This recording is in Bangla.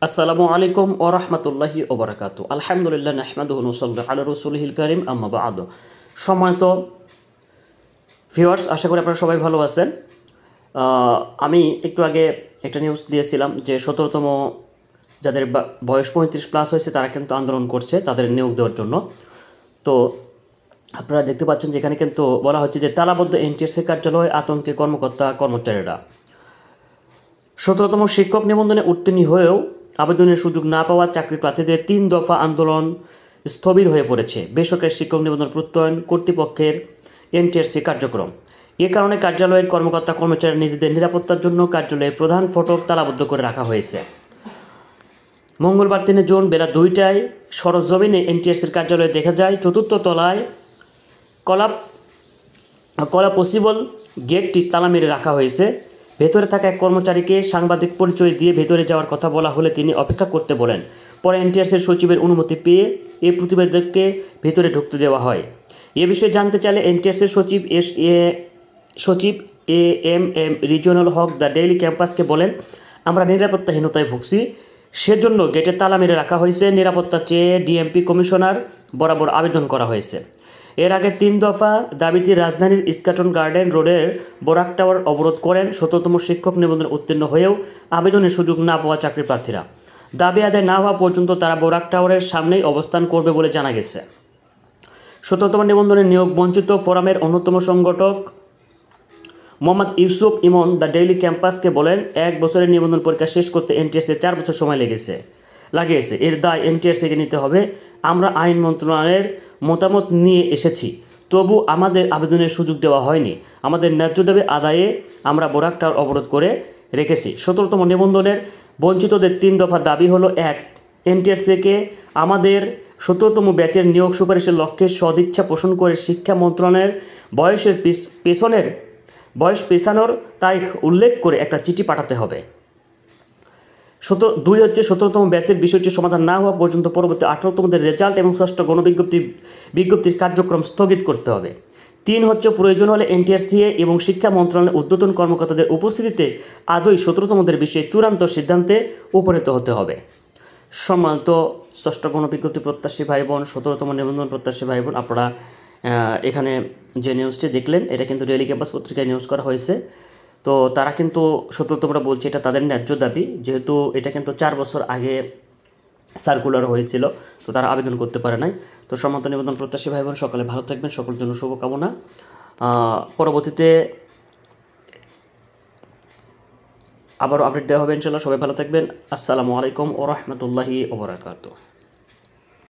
আসসালামু আলাইকুম ওয়া রাহমাতুল্লাহি ওয়া বারাকাতুহু। আলহামদুলিল্লাহ নাহমাদুহু ওয়া নুসাল্লি আলা রাসূলিহিল কারীম আম্মা বা'দ। সম্মানিত ভিউয়ার্স, আশা করি আপনারা সবাই ভালো আছেন। আমি একটু আগে একটা নিউজ দিয়েছিলাম যে 17তম যাদের বয়স 35 প্লাস হয়েছে তারা কিন্তু আন্দোলন করছে তাদের নিয়োগ দেওয়ার জন্য। তো আপনারা দেখতে পাচ্ছেন যে এখানে কিন্তু বলা হচ্ছে যে তালাবদ্ধ এনটিএসসি কার্যালয়ে আতঙ্কে কর্মকর্তা কর্মচারীরা। 17তম শিক্ষক নিবন্ধনে উত্তীর্ণ হয়েও আবেদনের সুযোগ না পাওয়া চাকরি প্রার্থীদের 3 দফা আন্দোলন স্থবির হয়ে পড়েছে বেসরকারি শিক্ষক নিবন্ধন প্রত্যয়ন কর্তৃপক্ষের এনটিএসসি কার্যক্রম। এ কারণে কার্যালয়ের কর্মকর্তা কর্মচারীরা নিজেদের নিরাপত্তার জন্য কার্যালয়ের প্রধান ফটক তালাবদ্ধ করে রাখা হয়েছে। মঙ্গলবার 3 জুন বেলা 2টায় সরজমিনে এনটিএসসির কার্যালয়ে দেখা যায় 4র্থ তলায় কলা পসিবল গেটটি তালা মেরে রাখা হয়েছে। ভেতরে থাকা এক কর্মচারীকে সাংবাদিক পরিচয় দিয়ে ভেতরে যাওয়ার কথা বলা হলে তিনি অপেক্ষা করতে বলেন। পরে এনটিএসসির সচিবের অনুমতি পেয়ে এই প্রতিবেদককে ভেতরে ঢুকতে দেওয়া হয়। এ বিষয়ে জানতে চাইলে এনটিএসসির সচিব M Rizwanul Haque the daily ক্যাম্পাসকে বলেন, আমরা নিরাপত্তাহীনতায় ভুগছি, সেজন্য গেটে তালা মেরে রাখা হয়েছে। নিরাপত্তা চেয়ে ডিএমপি কমিশনার বরাবর আবেদন করা হয়েছে। এর আগে 3 দফা দাবিতে রাজধানীর ইস্কাটন গার্ডেন রোডের বোরাক টাওয়ার অবরোধ করেন 17তম শিক্ষক নিবন্ধন উত্তীর্ণ হয়েও আবেদনের সুযোগ না পাওয়া চাকরি প্রার্থীরা। দাবি আদায় না হওয়া পর্যন্ত তারা বোরাক টাওয়ারের সামনেই অবস্থান করবে বলে জানা গেছে। 17তম নিবন্ধনের নিয়োগ বঞ্চিত ফোরামের অন্যতম সংগঠক মোহাম্মদ ইউসুফ ইমন দ্য ডেইলি ক্যাম্পাসকে বলেন, 1 বছরের নিবন্ধন পরীক্ষা শেষ করতে এনটিএসসি 4 বছর সময় লাগিয়েছে। এর দায় এনটিএসসিকে নিতে হবে। আমরা আইন মন্ত্রণালয়ের মতামত নিয়ে এসেছি, তবু আমাদের আবেদনের সুযোগ দেওয়া হয়নি। আমাদের ন্যায্য দাবি আদায়ে আমরা বোরাক টাওয়ার অবরোধ করে রেখেছি। 17তম নিবন্ধনের বঞ্চিতদের 3 দফা দাবি হলো: 1. এনটিএসসিকে আমাদের 17তম ব্যাচের নিয়োগ সুপারিশের লক্ষ্যে সদিচ্ছা পোষণ করে শিক্ষা মন্ত্রণালয়ের বয়স পেছানোর তারিখ উল্লেখ করে একটা চিঠি পাঠাতে হবে। 2 হচ্ছে 17তম ব্যাচের বিষয়টি সমাধান না হওয়া পর্যন্ত পরবর্তী 18তমদের রেজাল্ট এবং ষষ্ঠ বিজ্ঞপ্তির কার্যক্রম স্থগিত করতে হবে। 3 হচ্ছে প্রয়োজন হলে এনটিএসসি এবং শিক্ষা মন্ত্রণালয়ের ঊর্ধ্বতন কর্মকর্তাদের উপস্থিতিতে আজই 17তমদের বিষয়ে চূড়ান্ত সিদ্ধান্তে উপনীত হতে হবে। সম্মানিত ষষ্ঠ গণবিজ্ঞপ্তি প্রত্যাশী ভাই বোন, 17তম নিবন্ধন প্রত্যাশী ভাই বোন, আপনারা এখানে যে নিউজটি দেখলেন এটা কিন্তু ডেইলি ক্যাম্পাস পত্রিকায় নিউজ করা হয়েছে। তো তারা কিন্তু 17তমরা বলছে এটা তাদের ন্যায্য দাবি, যেহেতু এটা কিন্তু 4 বছর আগে সার্কুলার হয়েছিল, তো তারা আবেদন করতে পারে নাই। তো সম্মানিত নিবন্ধন প্রত্যাশী ভাই বোন, সকালে ভালো থাকবেন, সকলের জন্য শুভকামনা। পরবর্তীতে আবারও আপডেট দেওয়া হবে ইনশাল্লাহ। সবাই ভালো থাকবেন। আসসালামু আলাইকুম ওয়া রাহমাতুল্লাহি ওয়া বারাকাতুহু।